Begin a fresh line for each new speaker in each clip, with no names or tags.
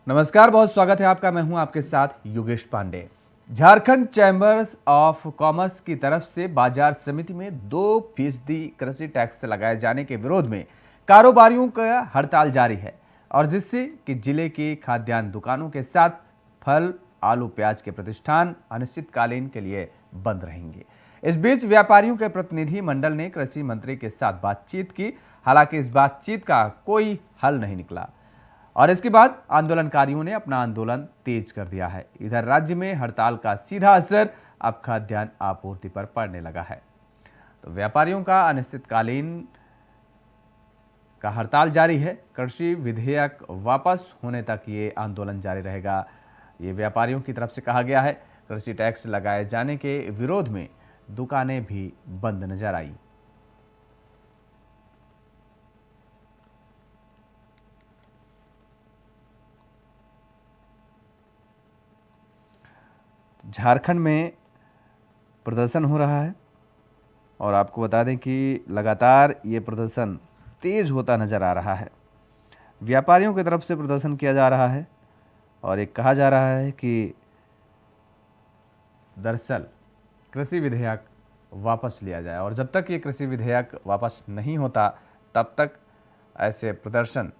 नमस्कार, बहुत स्वागत है आपका। मैं हूं आपके साथ Yogesh Pandey. Jharkhand chambers of commerce की तरफ से बाजार समिति में 2% कृषि टैक्स लगाए जाने के विरोध में कारोबारियों का हड़ताल जारी है और जिससे कि जिले की खाद्यान्न दुकानों के साथ फल, आलू, प्याज के प्रतिष्ठान अनिश्चितकालीन के लिए बंद रहेंगे। इस बीच व्यापारियों के प्रतिनिधि मंडल ने कृषि मंत्री के साथ बातचीत की, हालांकि इस बातचीत का कोई हल नहीं निकला और इसके बाद आंदोलनकारियों ने अपना आंदोलन तेज कर दिया है। इधर राज्य में हड़ताल का सीधा असर अब खाद्यान्न आपूर्ति पर पड़ने लगा है। तो व्यापारियों का अनिश्चितकालीन का हड़ताल जारी है। कृषि विधेयक वापस होने तक ये आंदोलन जारी रहेगा, ये व्यापारियों की तरफ से कहा गया है। कृषि टैक्स लगाए जाने के विरोध में दुकानें भी बंद नजर आई। झारखंड में प्रदर्शन हो रहा है और आपको बता दें कि लगातार ये प्रदर्शन तेज होता नज़र आ रहा है। व्यापारियों की तरफ से प्रदर्शन किया जा रहा है और एक कहा जा रहा है कि दरअसल कृषि विधेयक वापस लिया जाए और जब तक ये कृषि विधेयक वापस नहीं होता तब तक ऐसे प्रदर्शन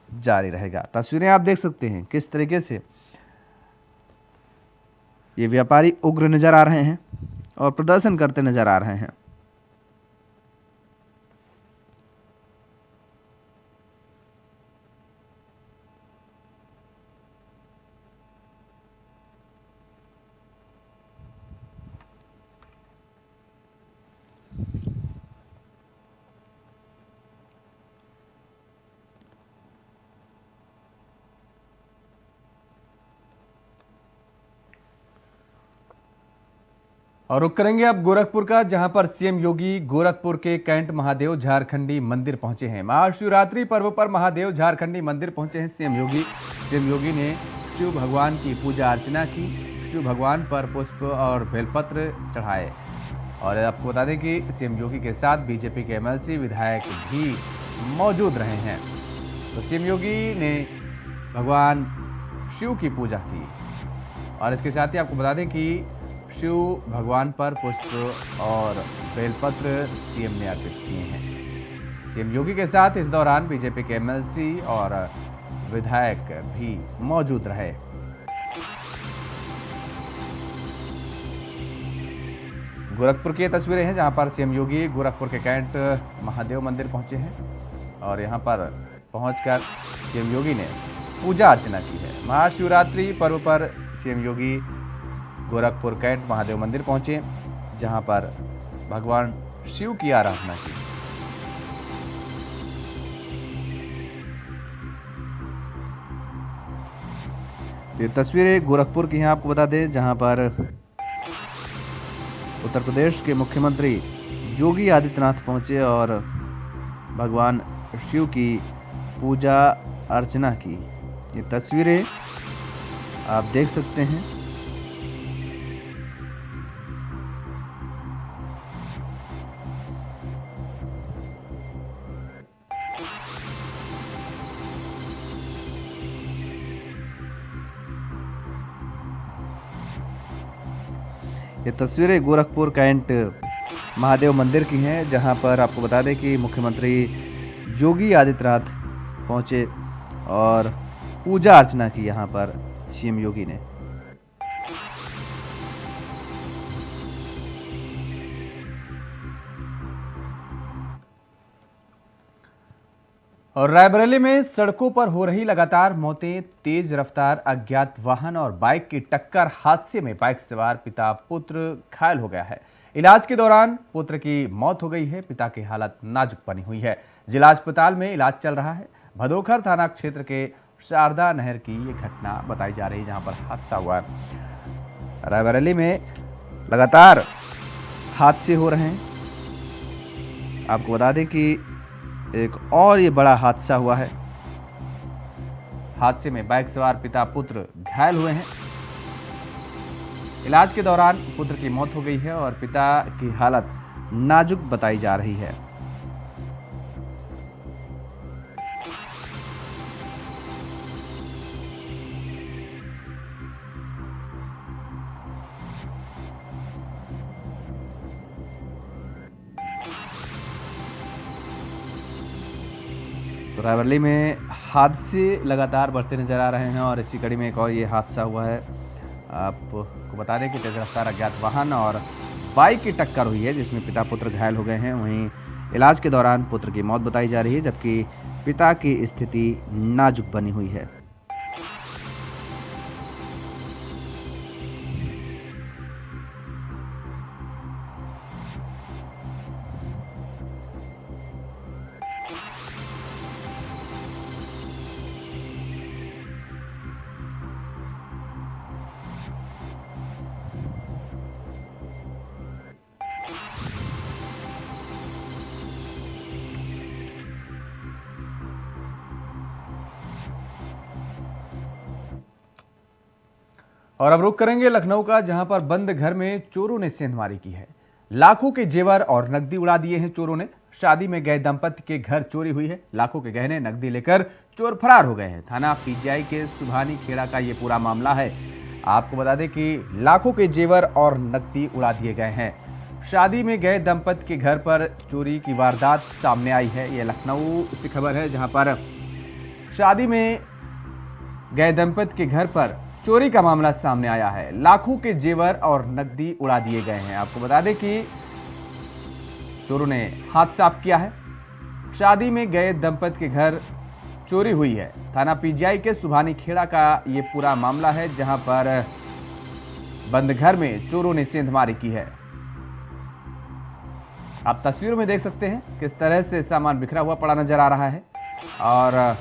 जारी रहेगा। तस्वीरें आप देख सकते हैं किस तरीके से ये व्यापारी उग्र नजर आ रहे हैं और प्रदर्शन करते नजर आ रहे हैं। और रुक करेंगे अब गोरखपुर का, जहां पर सीएम योगी गोरखपुर के कैंट महादेव झारखंडी मंदिर पहुंचे हैं। महाशिवरात्रि पर्व पर महादेव झारखंडी मंदिर पहुंचे हैं सीएम योगी ने शिव भगवान की पूजा अर्चना की। शिव भगवान पर पुष्प और बेलपत्र चढ़ाए और आपको बता दें कि सीएम योगी के साथ बीजेपी के एमएलसी विधायक भी मौजूद रहे हैं। तो सीएम योगी ने भगवान शिव की पूजा की और इसके साथ ही आपको बता दें कि शिव भगवान पर पुष्प और बेलपत्र सीएम ने अर्पित किए हैं। सीएम योगी के साथ इस दौरान बीजेपी के एमएलसी और विधायक भी मौजूद रहे। गोरखपुर की तस्वीरें हैं जहां पर सीएम योगी गोरखपुर के कैंट महादेव मंदिर पहुंचे हैं और यहां पर पहुंचकर सीएम योगी ने पूजा अर्चना की है। महाशिवरात्रि पर्व पर सीएम योगी गोरखपुर कैंट महादेव मंदिर पहुंचे जहां पर भगवान शिव की आराधना की। ये तस्वीरें गोरखपुर की हैं, आपको बता दें, जहां पर उत्तर प्रदेश के मुख्यमंत्री योगी आदित्यनाथ पहुंचे और भगवान शिव की पूजा अर्चना की। ये तस्वीरें आप देख सकते हैं। ये तस्वीरें गोरखपुर कैंट महादेव मंदिर की हैं जहां पर आपको बता दें कि मुख्यमंत्री योगी आदित्यनाथ पहुंचे और पूजा अर्चना की यहां पर सीएम योगी ने। और रायबरेली में सड़कों पर हो रही लगातार मौतें, तेज रफ्तार अज्ञात वाहन और बाइक की टक्कर हादसे में बाइक सवार पिता पुत्र घायल हो गया है। इलाज के दौरान पुत्र की मौत हो गई है। पिता की हालत नाजुक बनी हुई है। जिला अस्पताल में इलाज चल रहा है। भदोखर थाना क्षेत्र के शारदा नहर की ये घटना बताई जा रही है जहां पर हादसा हुआ है। रायबरेली में लगातार हादसे हो रहे हैं। आपको बता दें कि एक और ये बड़ा हादसा हुआ है। हादसे में बाइक सवार पिता पुत्र घायल हुए हैं। इलाज के दौरान पुत्र की मौत हो गई है और पिता की हालत नाजुक बताई जा रही है। तो रायबरेली में हादसे लगातार बढ़ते नजर आ रहे हैं और इसी कड़ी में एक और ये हादसा हुआ है। आपको बता दें कि तेज रफ्तार अज्ञात वाहन और बाइक की टक्कर हुई है जिसमें पिता पुत्र घायल हो गए हैं। वहीं इलाज के दौरान पुत्र की मौत बताई जा रही है जबकि पिता की स्थिति नाजुक बनी हुई है। और अब रुख करेंगे लखनऊ का, जहां पर बंद घर में चोरों ने सेंधमारी की है। लाखों के जेवर और नकदी उड़ा दिए हैं चोरों ने। शादी में गए दंपति के घर चोरी हुई है। लाखों के गहने नकदी लेकर चोर फरार हो गए हैं। थाना पीजीआई के सुभानी खेड़ा का ये पूरा मामला है। आपको बता दें कि लाखों के जेवर और नकदी उड़ा दिए गए हैं। शादी में गए दंपति के घर पर चोरी की वारदात सामने आई है। ये लखनऊ से खबर है, जहां पर शादी में गए दंपति के घर पर चोरी का मामला सामने आया है। लाखों के जेवर और नकदी उड़ा दिए गए हैं। आपको बता दें कि चोरों ने हाथ साफ किया है। शादी में गए दंपति के घर चोरी हुई है। थाना पीजीआई के सुभानी खेड़ा का ये पूरा मामला है, जहां पर बंद घर में चोरों ने सेंधमारी की है। आप तस्वीरों में देख सकते हैं किस तरह से सामान बिखरा हुआ पड़ा नजर आ रहा है और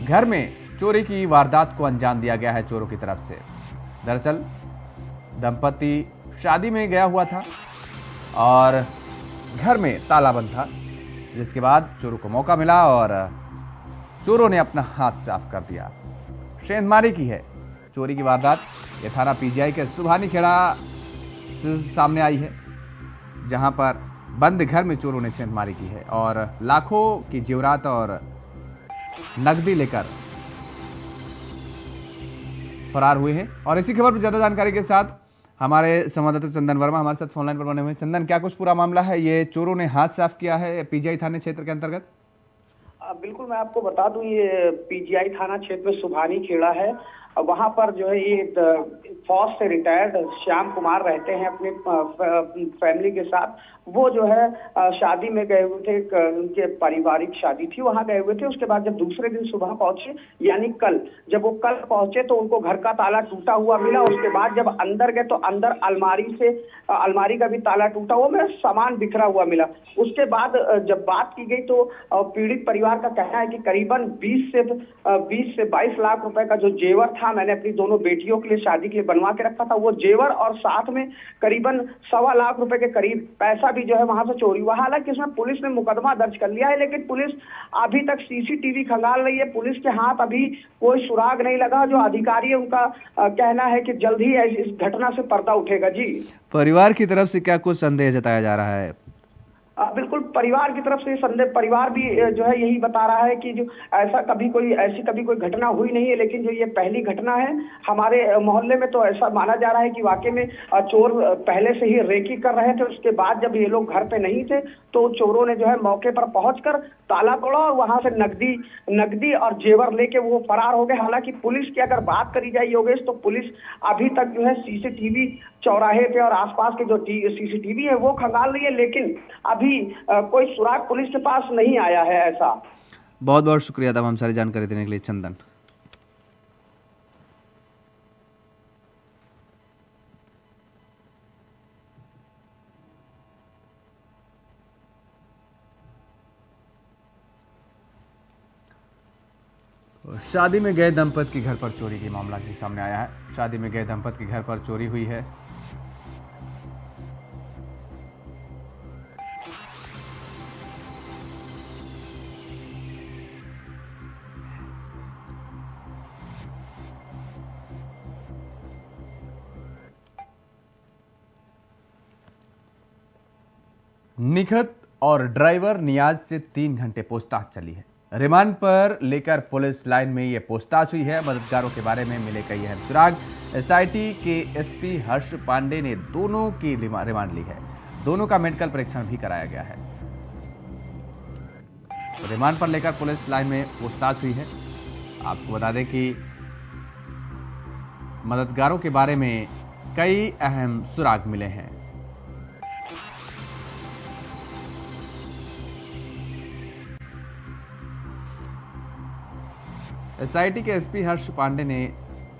घर में चोरी की वारदात को अंजाम दिया गया है चोरों की तरफ से। दरअसल दंपति शादी में गया हुआ था और घर में ताला बंद था, जिसके बाद चोरों को मौका मिला और चोरों ने अपना हाथ साफ कर दिया। सेंधमारी की है चोरी की वारदात। ये थाना पीजीआई के सुभानी खेड़ा से सामने आई है, जहां पर बंद घर में चोरों ने सेंधमारी की है और लाखों की जेवरात और नकदी लेकर फरार हुए हैं। और इसी खबर पर ज्यादा जानकारी के साथ हमारे संवाददाता चंदन वर्मा हमारे साथ फोन लाइन पर बने हुए हैं। चंदन, क्या कुछ पूरा मामला है? ये चोरों ने हाथ साफ किया है पीजीआई थाने क्षेत्र के अंतर्गत?
बिल्कुल, मैं आपको बता दूं, ये पीजीआई थाना क्षेत्र में सुभानी खेड़ा है। वहां पर जो है ये फौज से रिटायर्ड श्याम कुमार रहते हैं अपने फैमिली के साथ। वो जो है शादी में गए हुए थे, उनके पारिवारिक शादी थी, वहां गए हुए थे। उसके बाद जब दूसरे दिन सुबह पहुंचे, यानी कल, जब वो कल पहुंचे तो उनको घर का ताला टूटा हुआ मिला। उसके बाद जब अंदर गए तो अंदर अलमारी का भी ताला टूटा हुआ मिला, सामान बिखरा हुआ मिला। उसके बाद जब बात की गई तो पीड़ित परिवार का कहना है कि करीबन 20 से 22 लाख रुपए का जो जेवर था, मैंने अपनी दोनों बेटियों के लिए शादी के लिए बनवा के रखा था, वो जेवर और साथ में करीबन 1.25 लाख रुपए के करीब पैसा भी जो है वहां से चोरी हुआ। हालांकि इसमें पुलिस ने मुकदमा दर्ज कर लिया है, लेकिन पुलिस अभी तक सीसीटीवी खंगाल रही है। पुलिस के हाथ अभी कोई सुराग नहीं लगा। जो अधिकारी है उनका कहना है कि जल्द ही इस घटना से पर्दा उठेगा। जी, परिवार की तरफ से क्या कुछ संदेह जताया जा रहा है? बिल्कुल, परिवार की तरफ से संदेह, परिवार भी जो है यही बता रहा है कि जो ऐसी कभी कोई घटना हुई नहीं है, लेकिन जो ये पहली घटना है हमारे मोहल्ले में। तो ऐसा माना जा रहा है कि वाकई में चोर पहले से ही रेकी कर रहे थे। उसके बाद जब ये लोग घर पे नहीं थे तो चोरों ने जो है मौके पर पहुंचकर ताला तोड़ा और वहां से नकदी और जेवर लेके वो फरार हो गए। हालांकि पुलिस की अगर बात करी जाए योगेश, तो पुलिस अभी तक जो है सीसीटीवी चौराहे पे और आसपास के जो सीसीटीवी है वो खंगाल रही है, लेकिन अभी कोई सुराग पुलिस के पास नहीं आया है। ऐसा।
बहुत बहुत शुक्रिया तमाम सारी जानकारी देने के लिए चंदन। शादी में गए दंपति के घर पर चोरी की मामला जी सामने आया है। शादी में गए दंपति के घर पर चोरी हुई है। निखत और ड्राइवर नियाज से 3 घंटे पूछताछ चली है। रिमांड पर लेकर पुलिस लाइन में ये पूछताछ हुई है। मददगारों के बारे में मिले कई अहम सुराग। एसआईटी के एसपी हर्ष पांडे ने दोनों की रिमांड ली है। दोनों का मेडिकल परीक्षण भी कराया गया है। रिमांड पर लेकर पुलिस लाइन में पूछताछ हुई है। आपको बता दें कि मददगारों के बारे में कई अहम सुराग मिले हैं। एसआईटी के एसपी हर्ष पांडे ने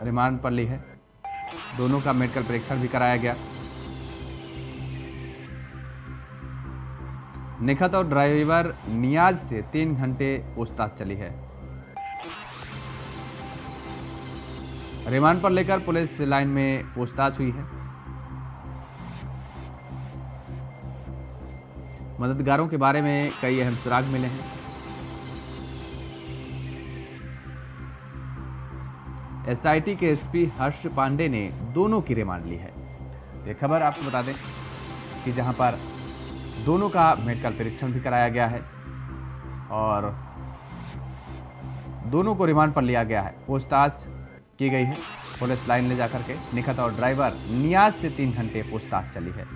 रिमांड पर ली है। दोनों का मेडिकल परीक्षण भी कराया गया। निखत और ड्राइवर नियाज से 3 घंटे पूछताछ चली है। रिमांड पर लेकर पुलिस लाइन में पूछताछ हुई है। मददगारों के बारे में कई अहम सुराग मिले हैं। एसआईटी के एसपी हर्ष पांडे ने दोनों की रिमांड ली है। ये खबर आपको बता दें कि जहां पर दोनों का मेडिकल परीक्षण भी कराया गया है और दोनों को रिमांड पर लिया गया है। पूछताछ की गई है। पुलिस लाइन ले जाकर के निखत और ड्राइवर नियाज से 3 घंटे पूछताछ चली है।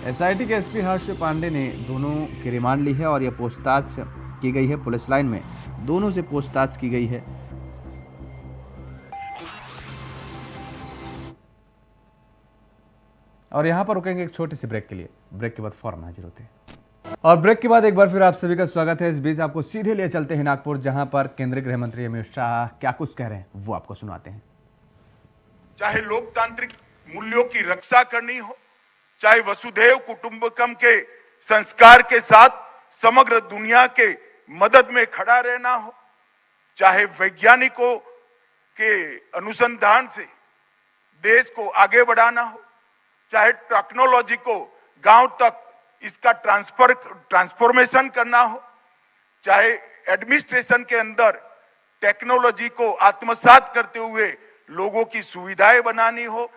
एसआईटी के एसपी हर्ष पांडे ने दोनों की रिमांड ली है और यह पूछताछ की गई है। पुलिस लाइन में दोनों से पूछताछ की गई है। और यहां पर रुकेंगे एक छोटे से ब्रेक के लिए। ब्रेक के बाद फौरन हाजिर होते हैं। और ब्रेक के बाद एक बार फिर आप सभी का स्वागत है। इस बीच आपको सीधे लिए चलते हैं नागपुर, जहां पर केंद्रीय गृह मंत्री अमित शाह क्या कुछ कह रहे हैं वो आपको सुनाते हैं।
चाहे लोकतांत्रिक मूल्यों की रक्षा करनी हो, चाहे वसुधैव कुटुंबकम के संस्कार के साथ समग्र दुनिया के मदद में खड़ा रहना हो, चाहे वैज्ञानिकों के अनुसंधान से देश को आगे बढ़ाना हो, चाहे टेक्नोलॉजी को गांव तक इसका ट्रांसफॉर्मेशन करना हो, चाहे एडमिनिस्ट्रेशन के अंदर टेक्नोलॉजी को आत्मसात करते हुए लोगों की सुविधाएं बनानी हो,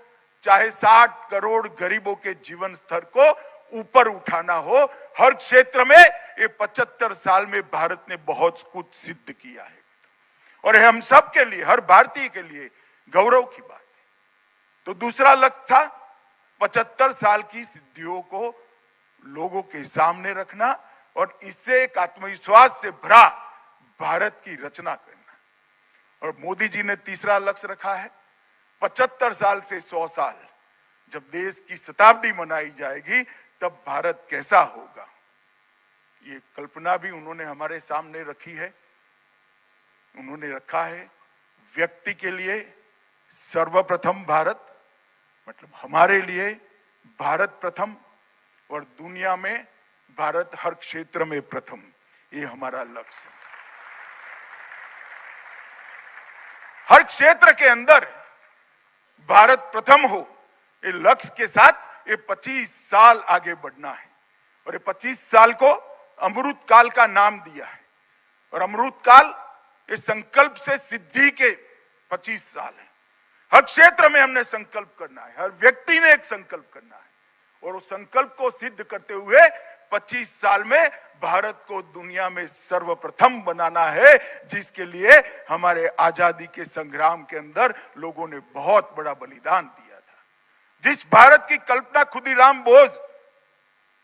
चाहे 60 करोड़ गरीबों के जीवन स्तर को ऊपर उठाना हो, हर क्षेत्र में ये 75 साल में भारत ने बहुत कुछ सिद्ध किया है और हम सब के लिए, हर भारतीय के लिए गौरव की बात है। तो दूसरा लक्ष्य था 75 साल की सिद्धियों को लोगों के सामने रखना और इससे एक आत्मविश्वास से भरा भारत की रचना करना। और मोदी जी ने तीसरा लक्ष्य रखा है 75 साल से 100 साल, जब देश की शताब्दी मनाई जाएगी तब भारत कैसा होगा, ये कल्पना भी उन्होंने हमारे सामने रखी है। उन्होंने रखा है व्यक्ति के लिए सर्वप्रथम भारत, मतलब हमारे लिए भारत प्रथम और दुनिया में भारत हर क्षेत्र में प्रथम, ये हमारा लक्ष्य है। हर क्षेत्र के अंदर भारत प्रथम हो, ये लक्ष्य के साथ ये 25 साल आगे बढ़ना है और ये 25 साल को अमृत काल का नाम दिया है। और अमृत काल इस संकल्प से सिद्धि के 25 साल है। हर क्षेत्र में हमने संकल्प करना है, हर व्यक्ति ने एक संकल्प करना है और उस संकल्प को सिद्ध करते हुए 25 साल में भारत को दुनिया में सर्वप्रथम बनाना है, जिसके लिए हमारे आजादी के संग्राम के अंदर लोगों ने बहुत बड़ा बलिदान दिया था। जिस भारत की कल्पना खुदीराम बोस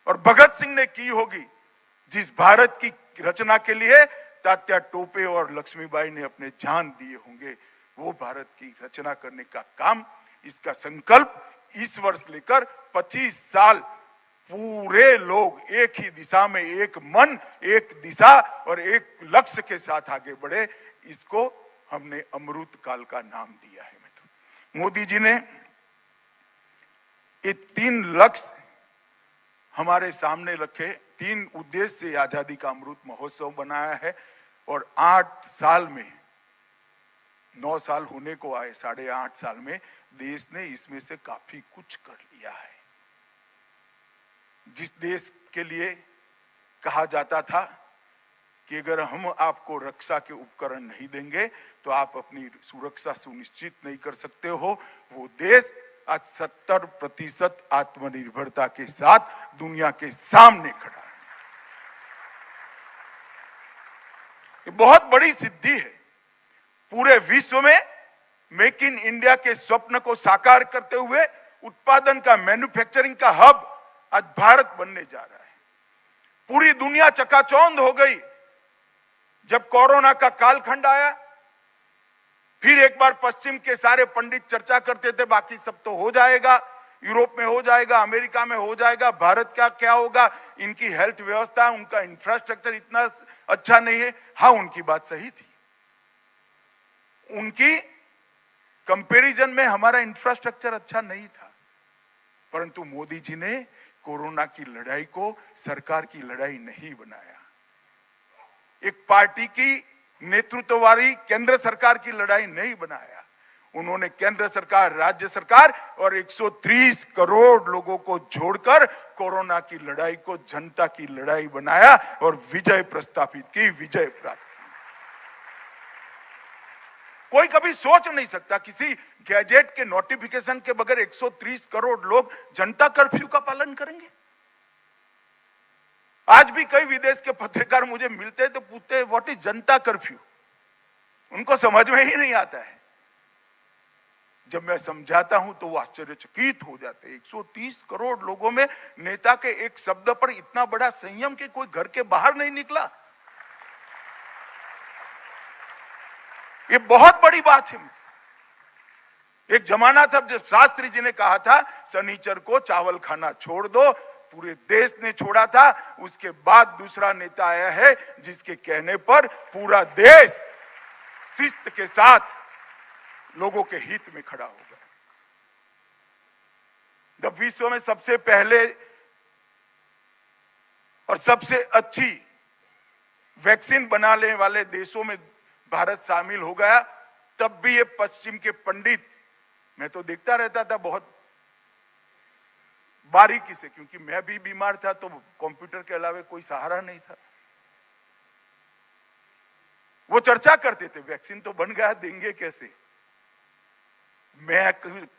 और भगत सिंह ने की होगी, जिस भारत की रचना के लिए तात्या टोपे और लक्ष्मीबाई ने अपने जान दिए होंगे, वो भारत की रचना करने का काम, इसका संकल्प इस वर्ष लेकर 25 साल पूरे लोग एक ही दिशा में, एक मन, एक दिशा और एक लक्ष्य के साथ आगे बढ़े, इसको हमने अमृत काल का नाम दिया है। मोदी जी ने ये 3 लक्ष्य हमारे सामने रखे, 3 उद्देश्य से आजादी का अमृत महोत्सव बनाया है और 8 साल में, 9 साल होने को आए, 8.5 साल में देश ने इसमें से काफी कुछ कर लिया है। जिस देश के लिए कहा जाता था कि अगर हम आपको रक्षा के उपकरण नहीं देंगे तो आप अपनी सुरक्षा सुनिश्चित नहीं कर सकते हो, वो देश आज 70% आत्मनिर्भरता के साथ दुनिया के सामने खड़ा है। ये बहुत बड़ी सिद्धि है। पूरे विश्व में मेक इन इंडिया के स्वप्न को साकार करते हुए उत्पादन का, मैन्युफैक्चरिंग का हब आज भारत बनने जा रहा है। पूरी दुनिया चकाचौंध हो गई जब कोरोना का कालखंड आया। फिर एक बार पश्चिम के सारे पंडित चर्चा करते थे बाकी सब तो हो जाएगा, यूरोप में हो जाएगा, अमेरिका में हो जाएगा, भारत का क्या होगा, इनकी हेल्थ व्यवस्था, उनका इंफ्रास्ट्रक्चर इतना अच्छा नहीं है। हाँ, उनकी बात सही थी। उनकी कंपैरिजन में हमारा इंफ्रास्ट्रक्चर अच्छा नहीं था, परंतु मोदी जी ने कोरोना की लड़ाई को सरकार की लड़ाई नहीं बनाया, एक पार्टी की नेतृत्व वाली केंद्र सरकार की लड़ाई नहीं बनाया। उन्होंने केंद्र सरकार, राज्य सरकार और 130 करोड़ लोगों को जोड़कर कोरोना की लड़ाई को जनता की लड़ाई बनाया और विजय प्रस्थापित की, विजय प्राप्त की। कोई कभी सोच नहीं सकता किसी गैजेट के नोटिफिकेशन के बगैर 130 करोड़ लोग जनता कर्फ्यू का पालन करेंगे। आज भी कई विदेश के पत्रकार मुझे मिलते तो पूछते हैं व्हाट इज जनता कर्फ्यू, उनको समझ में ही नहीं आता है। जब मैं समझाता हूं तो वो आश्चर्यचकित हो जाते हैं। 130 करोड़ लोगों में नेता के एक शब्द पर इतना बड़ा संयम कि कोई घर के बाहर नहीं निकला, ये बहुत बड़ी बात है। एक जमाना था जब शास्त्री जी ने कहा था शनिचर को चावल खाना छोड़ दो, पूरे देश ने छोड़ा था। उसके बाद दूसरा नेता आया है जिसके कहने पर पूरा देश शिस्त के साथ लोगों के हित में खड़ा हो गया। जब विश्व में सबसे पहले और सबसे अच्छी वैक्सीन बनाने वाले देशों में भारत शामिल हो गया, तब भी ये पश्चिम के पंडित, मैं तो देखता रहता था बहुत बारीकी से, क्योंकि मैं भी बीमार था तो कंप्यूटर के अलावा कोई सहारा नहीं था। वो चर्चा करते थे वैक्सीन तो बन गया, देंगे कैसे। मैं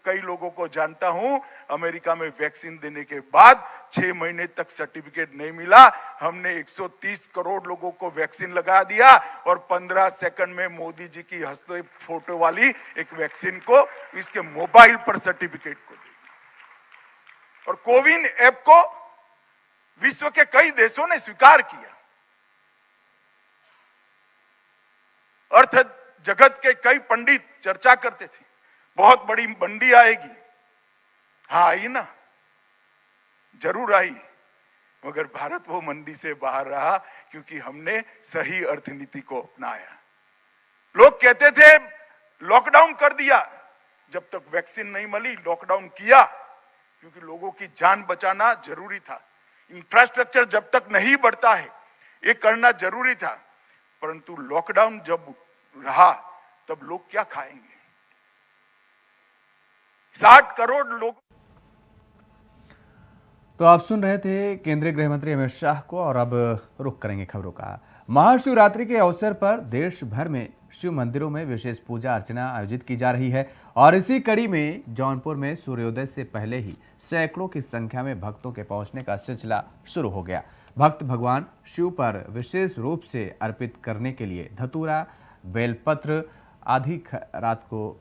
कई लोगों को जानता हूं, अमेरिका में वैक्सीन देने के बाद 6 महीने तक सर्टिफिकेट नहीं मिला। हमने 130 करोड़ लोगों को वैक्सीन लगा दिया और 15 सेकंड में मोदी जी की हस्ते फोटो वाली एक वैक्सीन को इसके मोबाइल पर सर्टिफिकेट को दिया। और कोविन ऐप को विश्व के कई देशों ने स्वीकार किया। अर्थ जगत के कई पंडित चर्चा करते थे बहुत बड़ी मंदी आएगी। हाँ, आई ना, जरूर आई, मगर भारत वो मंदी से बाहर रहा क्योंकि हमने सही अर्थनीति को अपनाया। लोग कहते थे लॉकडाउन कर दिया, जब तक वैक्सीन नहीं मिली लॉकडाउन किया क्योंकि लोगों की जान बचाना जरूरी था। इंफ्रास्ट्रक्चर जब तक नहीं बढ़ता है ये करना जरूरी था, परंतु लॉकडाउन जब रहा तब लोग क्या खाएंगे। 60 करोड़ लोग।
तो आप सुन रहे थे केंद्रीय गृह मंत्री अमित शाह को, और अब रुख करेंगे खबरों का। महाशिवरात्रि के अवसर पर देश भर में शिव मंदिरों में विशेष पूजा अर्चना आयोजित की जा रही है, और इसी कड़ी में जौनपुर में सूर्योदय से पहले ही सैकड़ों की संख्या में भक्तों के पहुंचने का सिलसिला शुरू हो गया। भक्त भगवान शिव पर विशेष रूप से अर्पित करने के लिए धतूरा, बेलपत्र आदि रात को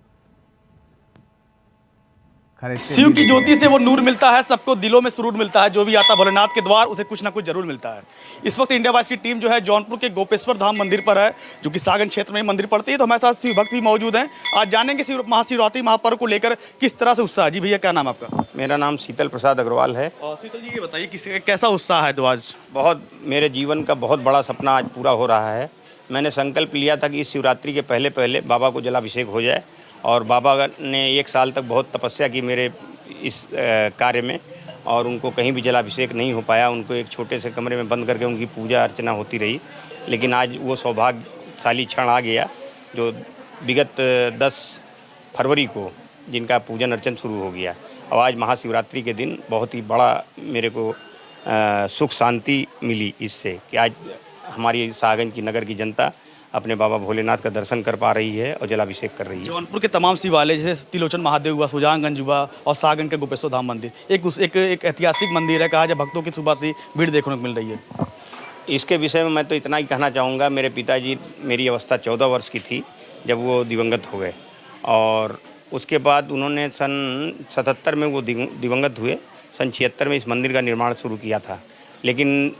शिव की ज्योति से वो नूर मिलता है, सबको दिलों में सुरूर मिलता है। जो भी आता भोलेनाथ के द्वार उसे कुछ ना कुछ जरूर मिलता है। इस वक्त इंडिया वाइस की टीम जो है जौनपुर के गोपेश्वर धाम मंदिर पर है, जो कि सागन क्षेत्र में मंदिर पड़ती है। तो हमारे साथ शिव भक्त भी मौजूद हैं। आज जानेंगे महाशिवरात्रि महापर्व को लेकर किस तरह से उत्साह। जी भैया, क्या नाम आपका?
मेरा नाम शीतल प्रसाद अग्रवाल है।
और शीतल जी, ये बताइए कैसा उत्साह है? तो आज
बहुत मेरे जीवन का बहुत बड़ा सपना आज पूरा हो रहा है। मैंने संकल्प लिया था कि इस शिवरात्रि के पहले पहले बाबा को जलाभिषेक हो जाए, और बाबा ने 1 साल तक बहुत तपस्या की मेरे इस कार्य में, और उनको कहीं भी जलाभिषेक नहीं हो पाया। उनको एक छोटे से कमरे में बंद करके उनकी पूजा अर्चना होती रही। लेकिन आज वो सौभाग्यशाली क्षण आ गया जो विगत 10 फरवरी को जिनका पूजन अर्चन शुरू हो गया। और आज महाशिवरात्रि के दिन बहुत ही बड़ा मेरे को सुख शांति मिली इससे कि आज हमारी सागन की नगर की जनता अपने बाबा भोलेनाथ का दर्शन कर पा रही है और जलाभिषेक कर रही है।
जौनपुर के तमाम शिवालय जैसे तिलोचन महादेव हुआ, सुजानगंज हुआ और सागन के गोपेश्वर धाम मंदिर एक ऐतिहासिक मंदिर है। कहा जाए भक्तों की सुबह से भीड़ देखने को मिल रही है।
इसके विषय में मैं तो इतना ही कहना चाहूँगा, मेरे पिताजी, मेरी अवस्था 14 वर्ष की थी जब वो दिवंगत हो गए, और उसके बाद उन्होंने सन 77 में वो दिवंगत हुए। सन 76 में इस मंदिर का निर्माण शुरू किया था, लेकिन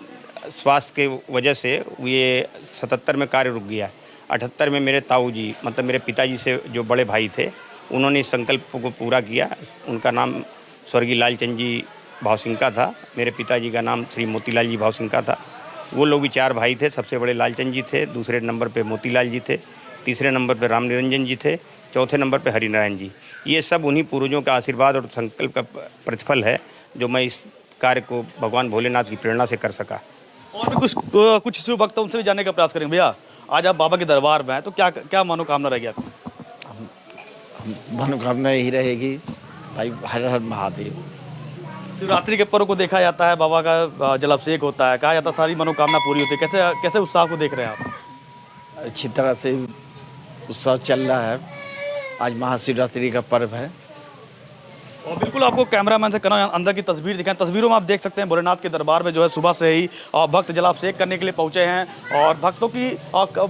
स्वास्थ्य के वजह से ये 77 में कार्य रुक गया। 78 में मेरे ताऊ जी, मतलब मेरे पिताजी से जो बड़े भाई थे, उन्होंने इस संकल्प को पूरा किया। उनका नाम स्वर्गीय लालचंद जी भावसिंका था, मेरे पिताजी का नाम श्री मोतीलाल जी भावसिंका था। वो लोग भी 4 भाई थे, सबसे बड़े लालचंद जी थे, दूसरे नंबर पे मोतीलाल जी थे, तीसरे नंबर पे राम निरंजन जी थे, चौथे नंबर पे हरिनारायण जी। ये सब उन्हीं पूर्वजों का आशीर्वाद और संकल्प का प्रतिफल है जो मैं इस कार्य को भगवान भोलेनाथ की प्रेरणा से कर सका।
और भी कुछ शिव भक्तों से भी जानने का प्रयास करेंगे। भैया, आज आप बाबा के दरबार में हैं, तो क्या क्या मनोकामना रहेगी आपकी?
मनोकामना यही रहेगी भाई, हर हर महादेव।
शिवरात्रि के पर्व को देखा जाता है, बाबा का जलाभिषेक होता है, कहा जाता है सारी मनोकामना पूरी होती है। कैसे कैसे उत्साह को देख रहे हैं आप?
अच्छी तरह से उत्सव चल रहा है। आज महाशिवरात्रि का पर्व है।
और बिल्कुल आपको कैमरामैन से कहना अंदर की तस्वीर दिखाएं। तस्वीरों में आप देख सकते हैं भोलेनाथ के दरबार में जो है सुबह से ही भक्त जलाभिषेक करने के लिए पहुंचे हैं और भक्तों की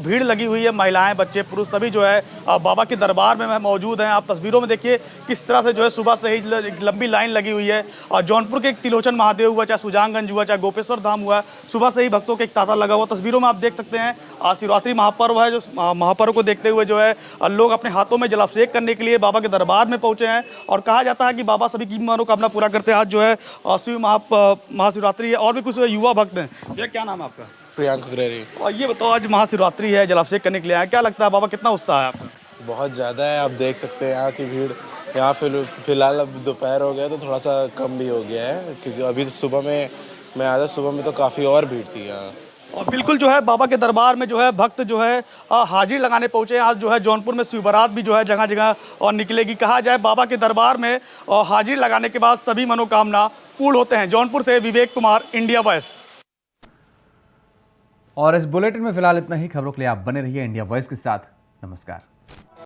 भीड़ लगी हुई है। महिलाएं, बच्चे, पुरुष सभी जो है बाबा के दरबार में मौजूद हैं। आप तस्वीरों में देखिए किस तरह से जो है सुबह से ही लंबी लाइन लगी हुई है। और जौनपुर के एक तिलोचन महादेव हुआ, चाहे सुजानगंज हुआ, चाहे गोपेश्वर धाम हुआ, सुबह से ही भक्तों के एक तांता लगा हुआ। तस्वीरों में आप देख सकते हैं शिवरात्रि महापर्व है, जो महापर्व को देखते हुए जो है लोग अपने हाथों में जलाभिषेक करने के लिए बाबा के दरबार में पहुंचे हैं। और कहा जाता है कि बाबा सभी की मनोकामना पूरा करते हैं। आज जो है शिव महाशिवरात्रि है और भी कुछ युवा भक्त हैं। भैया, क्या नाम है आपका?
प्रियांक ग्रेरी।
और ये बताओ, आज महाशिवरात्रि है, जलाभिषेक करने के लिए आए, क्या लगता है बाबा कितना उत्साह है आपका?
बहुत ज़्यादा है, आप देख सकते हैं यहाँ की भीड़। यहाँ फिलहाल अब दोपहर हो गया तो थोड़ा सा कम भी हो गया है, क्योंकि अभी तो सुबह में मैं आया था, सुबह में तो काफ़ी और भीड़ थी यहाँ।
और बिल्कुल जो है बाबा के दरबार में जो है भक्त जो है हाजिर लगाने पहुंचे हैं। आज जो है जौनपुर में शिव बारात भी जो है जगह जगह और निकलेगी। कहा जाए बाबा के दरबार में हाजिर लगाने के बाद सभी मनोकामना पूर्ण होते हैं। जौनपुर से विवेक कुमार, इंडिया वॉइस।
और इस बुलेटिन में फिलहाल इतना ही। खबरों के लिए आप बने रहिए इंडिया वॉइस के साथ। नमस्कार।